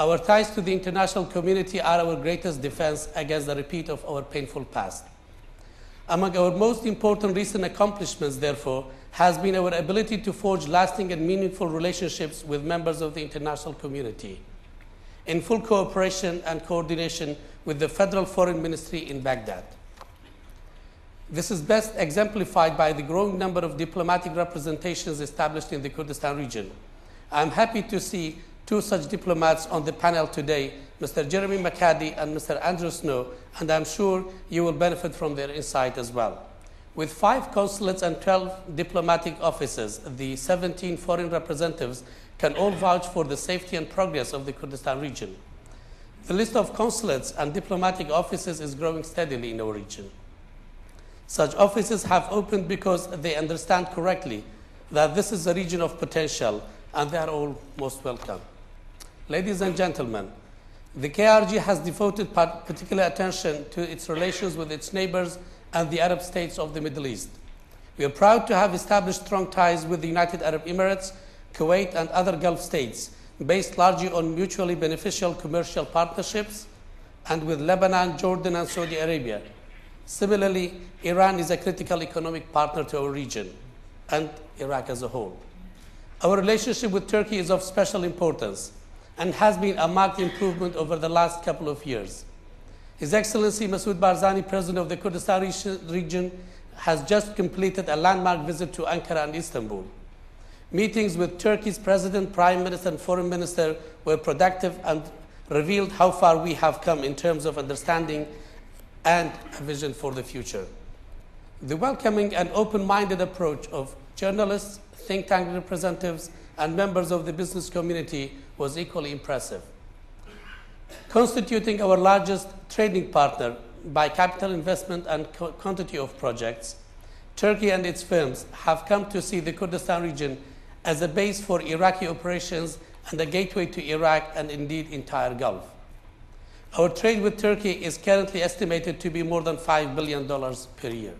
Our ties to the international community are our greatest defense against the repeat of our painful past. Among our most important recent accomplishments, therefore, has been our ability to forge lasting and meaningful relationships with members of the international community, in full cooperation and coordination with the Federal Foreign Ministry in Baghdad. This is best exemplified by the growing number of diplomatic representations established in the Kurdistan region. I am happy to see two such diplomats on the panel today, Mr. Jeremy McCarthy and Mr. Andrew Snow, and I'm sure you will benefit from their insight as well. With 5 consulates and 12 diplomatic offices, the 17 foreign representatives can all vouch for the safety and progress of the Kurdistan region. The list of consulates and diplomatic offices is growing steadily in our region. Such offices have opened because they understand correctly that this is a region of potential, and they are all most welcome. Ladies and gentlemen, the KRG has devoted particular attention to its relations with its neighbors and the Arab states of the Middle East. We are proud to have established strong ties with the United Arab Emirates, Kuwait, and other Gulf states, based largely on mutually beneficial commercial partnerships, and with Lebanon, Jordan, and Saudi Arabia. Similarly, Iran is a critical economic partner to our region, and Iraq as a whole. Our relationship with Turkey is of special importance and has been a marked improvement over the last couple of years. His Excellency Masoud Barzani, President of the Kurdistan region, has just completed a landmark visit to Ankara and Istanbul. Meetings with Turkey's President, Prime Minister, and Foreign Minister were productive and revealed how far we have come in terms of understanding and a vision for the future. The welcoming and open-minded approach of journalists, think tank representatives, and members of the business community was equally impressive. Constituting our largest trading partner by capital investment and quantity of projects, Turkey and its firms have come to see the Kurdistan region as a base for Iraqi operations and a gateway to Iraq and indeed entire Gulf. Our trade with Turkey is currently estimated to be more than $5 billion per year.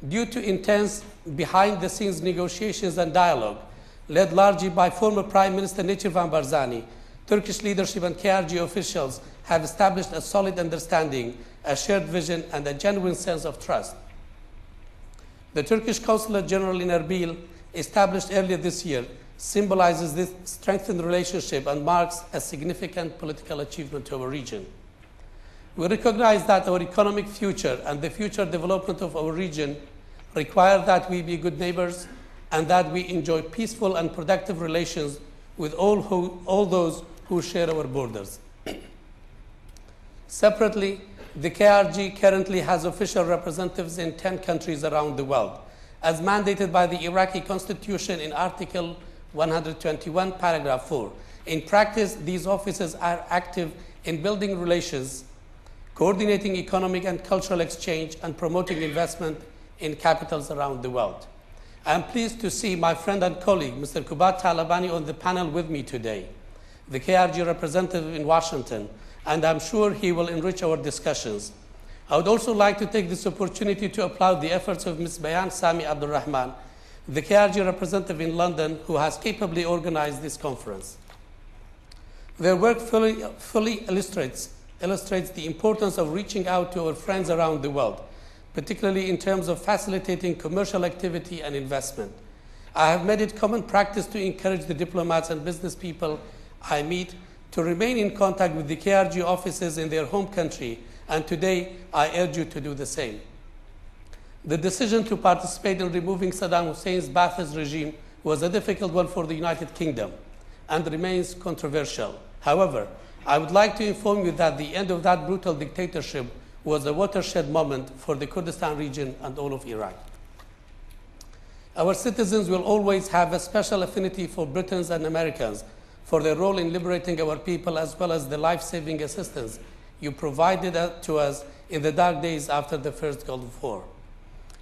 Due to intense behind-the-scenes negotiations and dialogue, led largely by former Prime Minister Necirvan Barzani, Turkish leadership and KRG officials have established a solid understanding, a shared vision, and a genuine sense of trust. The Turkish Consulate General in Erbil, established earlier this year, symbolizes this strengthened relationship and marks a significant political achievement to our region. We recognize that our economic future and the future development of our region require that we be good neighbors and that we enjoy peaceful and productive relations with all those who share our borders. Separately, the KRG currently has official representatives in 10 countries around the world, as mandated by the Iraqi Constitution in Article 121, Paragraph 4. In practice, these offices are active in building relations, coordinating economic and cultural exchange, and promoting investment in capitals around the world. I am pleased to see my friend and colleague, Mr. Kubat Talabani, on the panel with me today, the KRG representative in Washington, and I'm sure he will enrich our discussions. I would also like to take this opportunity to applaud the efforts of Ms. Bayan Sami Abdul Rahman, the KRG representative in London, who has capably organized this conference. Their work fully illustrates the importance of reaching out to our friends around the world, particularly in terms of facilitating commercial activity and investment. I have made it common practice to encourage the diplomats and business people I meet to remain in contact with the KRG offices in their home country, and today I urge you to do the same. The decision to participate in removing Saddam Hussein's Ba'athist regime was a difficult one for the United Kingdom and remains controversial. However, I would like to inform you that the end of that brutal dictatorship was a watershed moment for the Kurdistan region and all of Iraq. Our citizens will always have a special affinity for Britons and Americans for their role in liberating our people, as well as the life-saving assistance you provided to us in the dark days after the First Gulf War.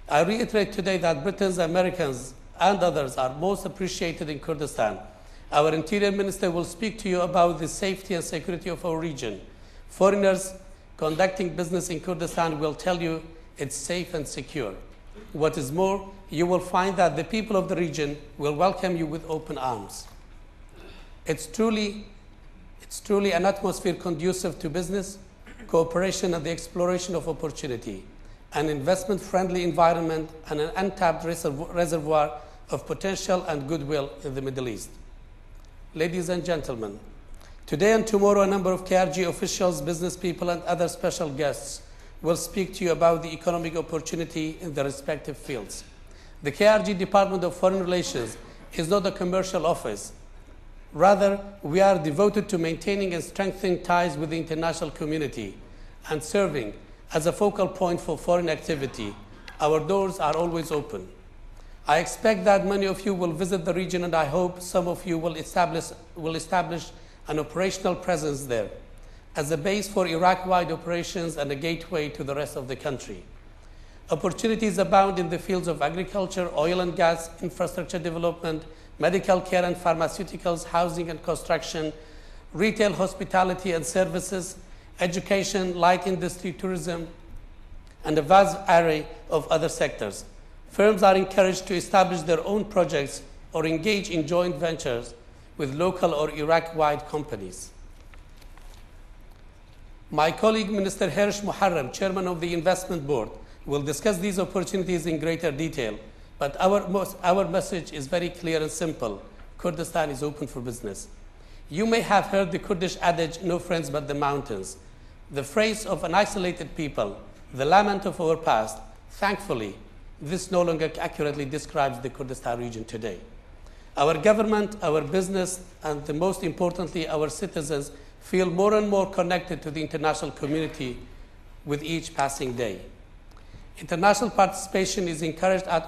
I reiterate today that Britons, Americans, and others are most appreciated in Kurdistan. Our Interior Minister will speak to you about the safety and security of our region. Foreigners conducting business in Kurdistan will tell you it's safe and secure. What is more, you will find that the people of the region will welcome you with open arms. It's truly It's truly an atmosphere conducive to business, cooperation and the exploration of opportunity, an investment-friendly environment, and an untapped reservoir of potential and goodwill in the Middle East. Ladies and gentlemen, today and tomorrow a number of KRG officials, business people, and other special guests will speak to you about the economic opportunity in their respective fields. The KRG Department of Foreign Relations is not a commercial office. Rather, we are devoted to maintaining and strengthening ties with the international community and serving as a focal point for foreign activity. Our doors are always open. I expect that many of you will visit the region, and I hope some of you will establish an operational presence there as a base for Iraq-wide operations and a gateway to the rest of the country. Opportunities abound in the fields of agriculture, oil and gas, infrastructure development, medical care and pharmaceuticals, housing and construction, retail, hospitality and services, education, light industry, tourism, and a vast array of other sectors. Firms are encouraged to establish their own projects or engage in joint ventures with local or Iraq-wide companies. My colleague, Minister Hersh Muharram, Chairman of the Investment Board, will discuss these opportunities in greater detail, but our message is very clear and simple. Kurdistan is open for business. You may have heard the Kurdish adage, no friends but the mountains. The phrase of an isolated people, the lament of our past. Thankfully, this no longer accurately describes the Kurdistan region today. Our government, our business, and most importantly, our citizens feel more and more connected to the international community with each passing day. International participation is encouraged at